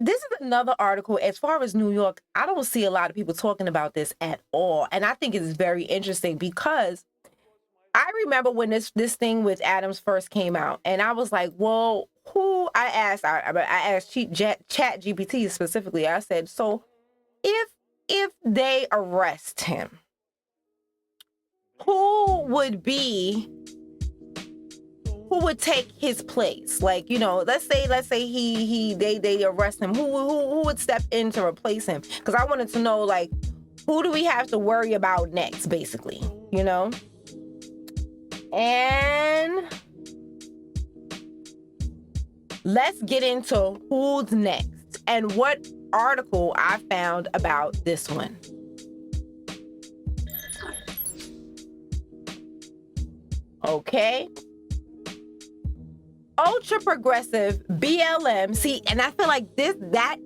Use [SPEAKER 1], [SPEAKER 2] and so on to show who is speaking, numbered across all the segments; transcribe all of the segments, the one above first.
[SPEAKER 1] this is another article. As far as New York, I don't see a lot of people talking about this at all. And I think it's very interesting because I remember when this thing with Adams first came out, and I was like, well, who I asked Chat GPT specifically. I said, so if they arrest him, who would take his place? Like, you know, let's say they arrest him. Who would step in to replace him? Because I wanted to know, like, who do we have to worry about next, basically, you know? And let's get into who's next and what article I found about this one. Okay. Ultra progressive BLM. See, and I feel like that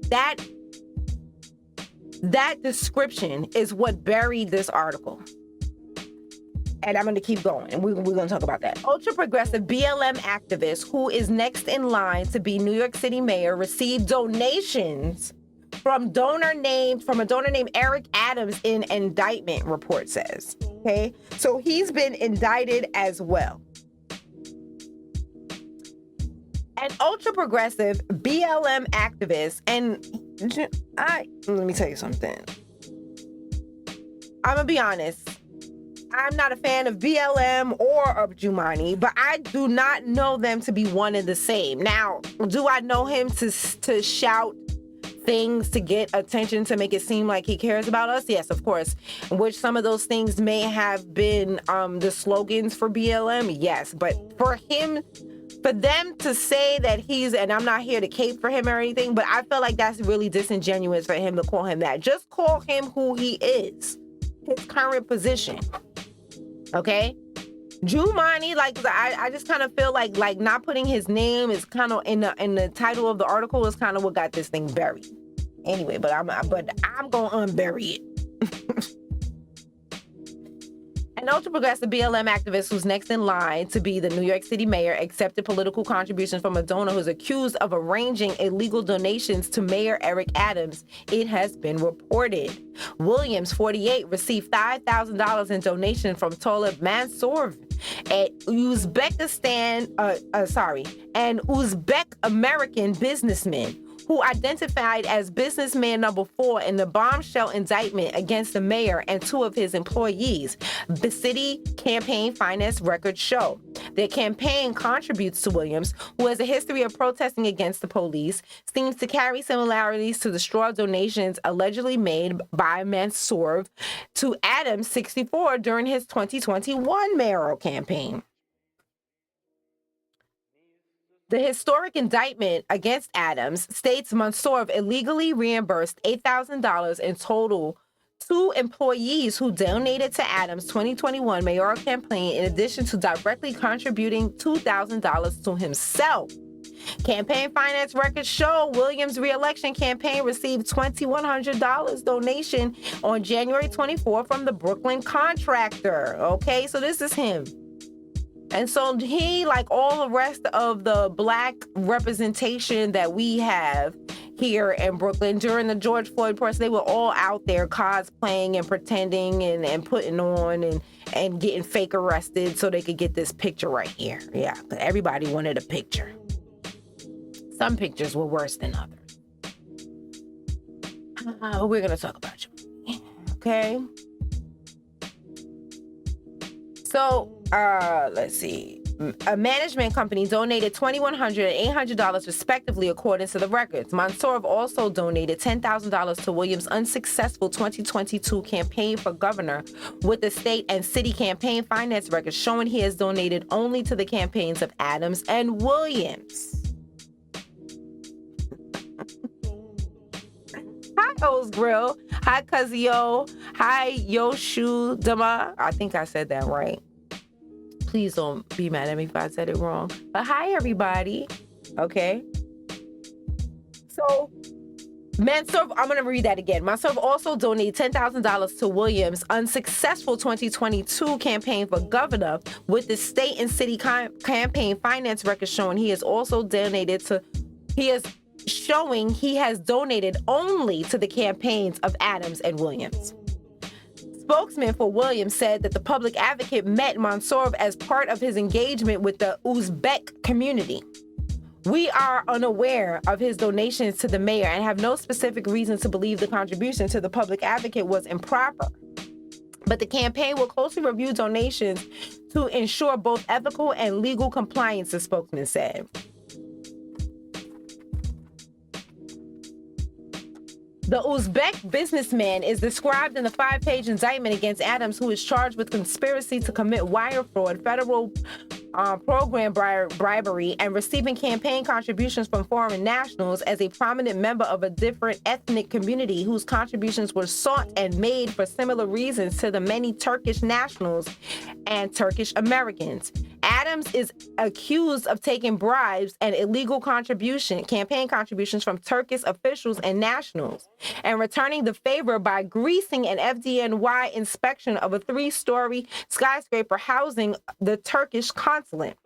[SPEAKER 1] description is what buried this article. And I'm going to keep going, and we're going to talk about that. Ultra progressive BLM activist who is next in line to be New York City mayor received donations from a donor named Eric Adams in indictment, report says. Okay, so he's been indicted as well. An ultra progressive BLM activist, and let me tell you something. I'm gonna be honest. I'm not a fan of BLM or of Jumaane, but I do not know them to be one and the same. Now, do I know him to shout things to get attention, to make it seem like he cares about us? Yes, of course. Which some of those things may have been the slogans for BLM. Yes, but for them to say that he's, and I'm not here to cape for him or anything, but I feel like that's really disingenuous for him to call him that. Just call him who he is, his current position. Okay? Jumaane, like, I just kind of feel like not putting his name is kind of in the title of the article is kind of what got this thing buried. Anyway, but I'm gonna unbury it. An ultra-progressive BLM activist who's next in line to be the New York City mayor accepted political contributions from a donor who's accused of arranging illegal donations to Mayor Eric Adams, it has been reported. Williams, 48, received $5,000 in donation from Talib Mansour, an Uzbek-American businessman who identified as businessman number 4 in the bombshell indictment against the mayor and 2 of his employees, the city campaign finance records show. Their campaign contributes to Williams, who has a history of protesting against the police, seems to carry similarities to the straw donations allegedly made by Mansour to Adams, 64, during his 2021 mayoral campaign. The historic indictment against Adams states Mansour illegally reimbursed $8,000 in total to employees who donated to Adams' 2021 mayoral campaign, in addition to directly contributing $2,000 to himself. Campaign finance records show Williams' re-election campaign received $2,100 donation on January 24 from the Brooklyn contractor. Okay, so this is him. And so he, like all the rest of the Black representation that we have here in Brooklyn during the George Floyd protests, they were all out there cosplaying and pretending and putting on and getting fake arrested so they could get this picture right here. Yeah, everybody wanted a picture. Some pictures were worse than others. We're going to talk about you. Okay. So, let's see. A management company donated $2,100 and $800 respectively, according to the records. Mansour also donated $10,000 to Williams' unsuccessful 2022 campaign for governor, with the state and city campaign finance records showing he has donated only to the campaigns of Adams and Williams. Hi, O's Grill. Hi, Kazio. Hi, Yoshu Dama. I think I said that right. Please don't be mad at me if I said it wrong. But hi, everybody. Okay. So, Mansour, I'm going to read that again. Mansour also donated $10,000 to Williams' unsuccessful 2022 campaign for governor, with the state and city campaign finance records showing he has showing he has donated only to the campaigns of Adams and Williams. Spokesman for Williams said that the public advocate met Mansour as part of his engagement with the Uzbek community. We are unaware of his donations to the mayor and have no specific reason to believe the contribution to the public advocate was improper. But the campaign will closely review donations to ensure both ethical and legal compliance, the spokesman said. The Uzbek businessman is described in the 5-page indictment against Adams, who is charged with conspiracy to commit wire fraud, federal program bribery, and receiving campaign contributions from foreign nationals as a prominent member of a different ethnic community whose contributions were sought and made for similar reasons to the many Turkish nationals and Turkish Americans. Adams is accused of taking bribes and illegal campaign contributions from Turkish officials and nationals, and returning the favor by greasing an FDNY inspection of a 3-story skyscraper housing the Turkish consulate.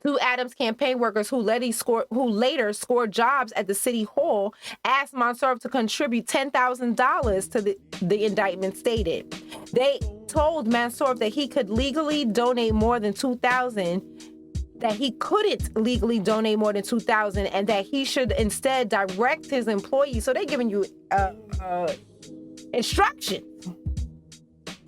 [SPEAKER 1] 2 Adams campaign workers who later scored jobs at the city hall asked Mansour to contribute $10,000 to the indictment stated. They told Mansour that he could legally donate more than $2,000, that he couldn't legally donate more than $2,000, and that he should instead direct his employees. So they're giving you instructions.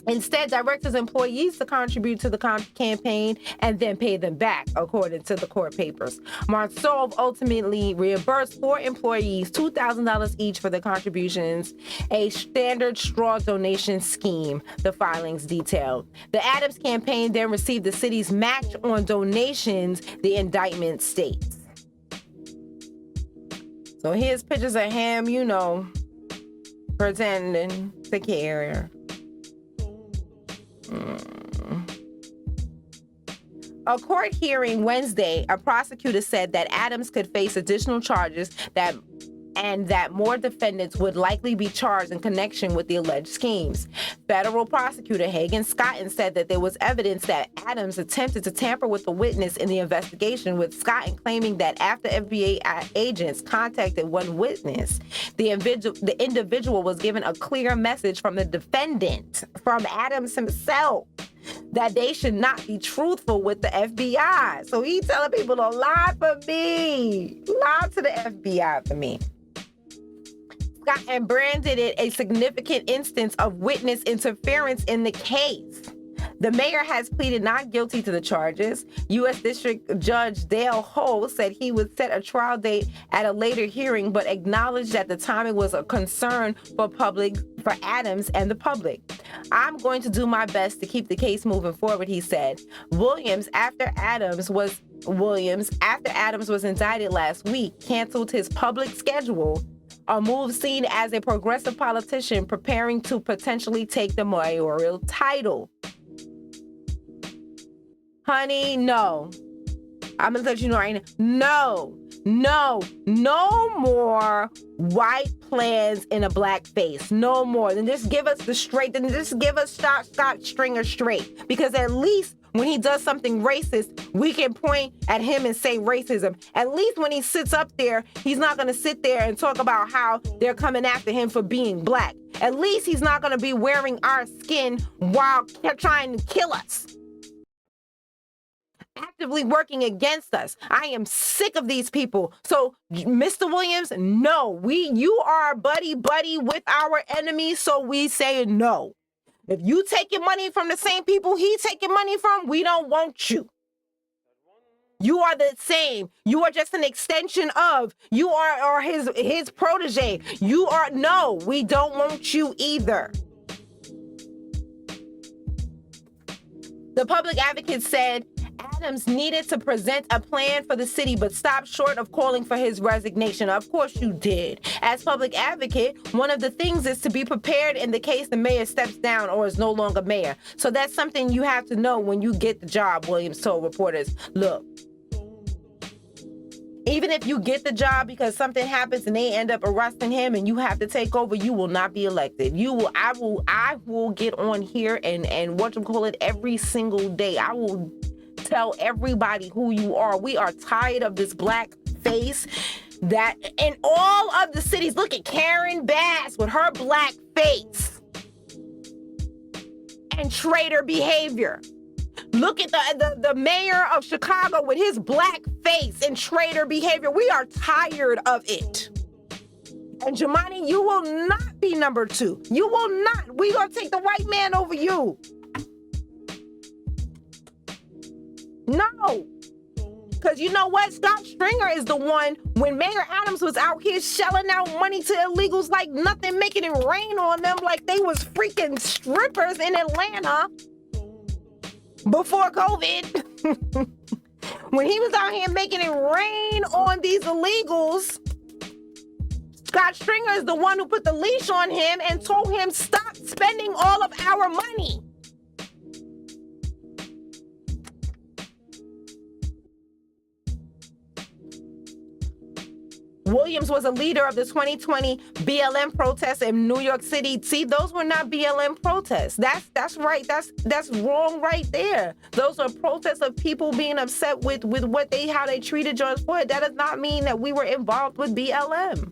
[SPEAKER 1] Instead, direct his employees to contribute to the campaign and then pay them back, according to the court papers. Mansour ultimately reimbursed 4 employees $2,000 each for the contributions, a standard straw donation scheme, the filings detailed. The Adams campaign then received the city's match on donations, the indictment states. So here's pictures of him, pretending to care. A court hearing Wednesday, a prosecutor said that Adams could face additional charges and that more defendants would likely be charged in connection with the alleged schemes. Federal prosecutor Hagen Scotton said that there was evidence that Adams attempted to tamper with the witness in the investigation, with Scotton claiming that after FBI agents contacted one witness, the individual was given a clear message from the defendant, from Adams himself, that they should not be truthful with the FBI. So he's telling people to lie for me. Lie to the FBI for me. And branded it a significant instance of witness interference in the case. The mayor has pleaded not guilty to the charges. U.S. District Judge Dale Ho said he would set a trial date at a later hearing, but acknowledged that the timing was a concern for Adams and the public. I'm going to do my best to keep the case moving forward, he said. Williams, after Adams was indicted last week, canceled his public schedule, a move seen as a progressive politician preparing to potentially take the mayoral title. Honey, no. I'm gonna let you know right now. No more white plans in a black face. No more. Then just give us Scott Stringer straight. Because at least when he does something racist, we can point at him and say racism. At least when he sits up there, he's not going to sit there and talk about how they're coming after him for being black. At least he's not going to be wearing our skin while they're trying to kill us, actively working against us. I am sick of these people. So, Mr. Williams, no, you are buddy with our enemies, so we say no. If you taking money from the same people he taking money from, we don't want you. You are the same. You are just an extension of. You are his protege. No, we don't want you either. The public advocate said Adams needed to present a plan for the city, but stopped short of calling for his resignation. Of course you did. As public advocate, one of the things is to be prepared in the case the mayor steps down or is no longer mayor. So that's something you have to know when you get the job, Williams told reporters. Look, even if you get the job because something happens and they end up arresting him and you have to take over, you will not be elected. I will get on here and every single day. I will tell everybody who you are. We are tired of this black face. that in all of the cities, look at Karen Bass with her black face and traitor behavior. Look at the mayor of Chicago with his black face and traitor behavior. We are tired of it. And Jumaane, you will not be number 2. You will not. We gonna take the white man over you. No. Because you know what? Scott Stringer is the one, when Mayor Adams was out here shelling out money to illegals like nothing, making it rain on them like they was freaking strippers in Atlanta before COVID. When he was out here making it rain on these illegals, Scott Stringer is the one who put the leash on him and told him, stop spending all of our money. Williams was a leader of the 2020 BLM protests in New York City. See, those were not BLM protests. That's right. That's wrong right there. Those are protests of people being upset with how they treated George Floyd. That does not mean that we were involved with BLM.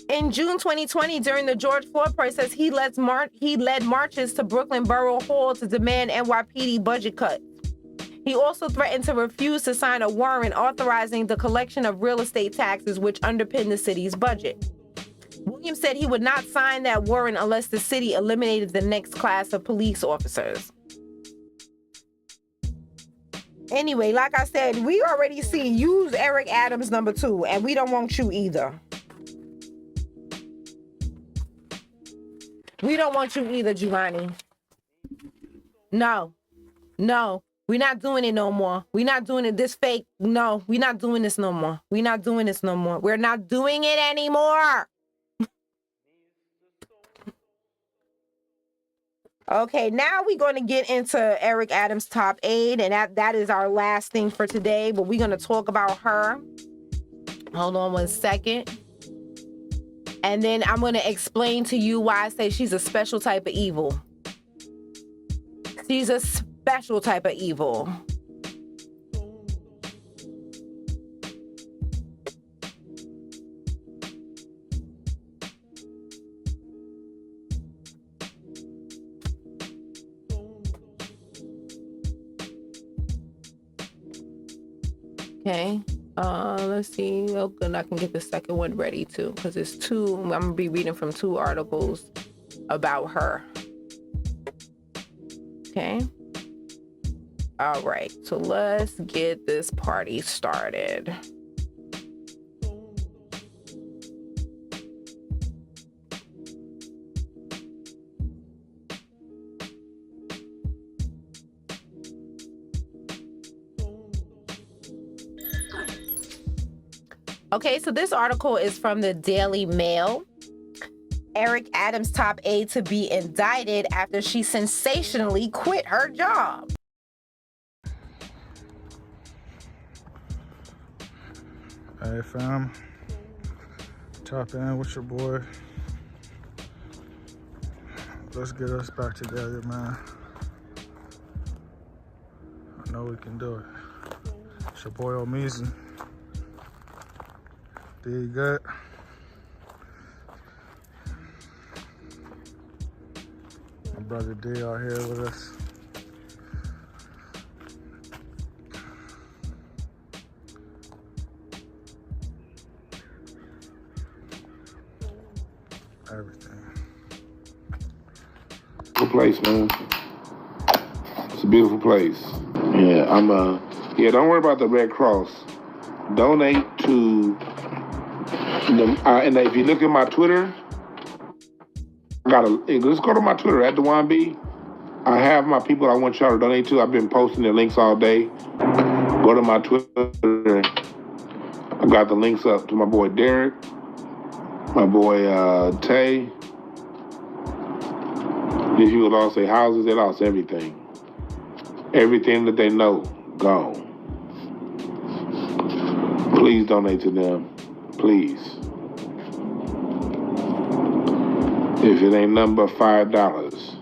[SPEAKER 1] In June 2020, during the George Floyd process, he led marches to Brooklyn Borough Hall to demand NYPD budget cuts. He also threatened to refuse to sign a warrant authorizing the collection of real estate taxes, which underpin the city's budget. Williams said he would not sign that warrant unless the city eliminated the next class of police officers. Anyway, like I said, we already see use Eric Adams number 2, and we don't want you either. We don't want you either, Jumaane. No. We're not doing it no more. We're not doing it this fake. No, we're not doing this no more. We're not doing this no more. We're not doing it anymore. Okay, now we're going to get into Eric Adams' top 8, and that is our last thing for today, but we're going to talk about her. Hold on one second. And then I'm going to explain to you why I say she's a special type of evil. She's a special type of evil. Okay. Let's see. Oh, good. I can get the second one ready too, because it's 2. I'm gonna be reading from 2 articles about her. Okay. All right. So let's get this party started. Okay, so this article is from the Daily Mail. Eric Adams' top aide to be indicted after she sensationally quit her job.
[SPEAKER 2] Hey fam, tap in with your boy. Let's get us back together, man. I know we can do it. It's your boy Omizi. Did good. My brother D out here with us. Everything.
[SPEAKER 3] Beautiful place, man. It's a beautiful place. Yeah, don't worry about the Red Cross. Donate to them. And if you look at my Twitter, let's go to my Twitter at DeJuan. I have my people I want y'all to donate to. I've been posting the links all day. Go to my Twitter. I got the links up to my boy Derek, my boy Tay. These people lost their houses. They lost everything. Everything that they know, gone. Please donate to them. Please. If it ain't nothing but $5,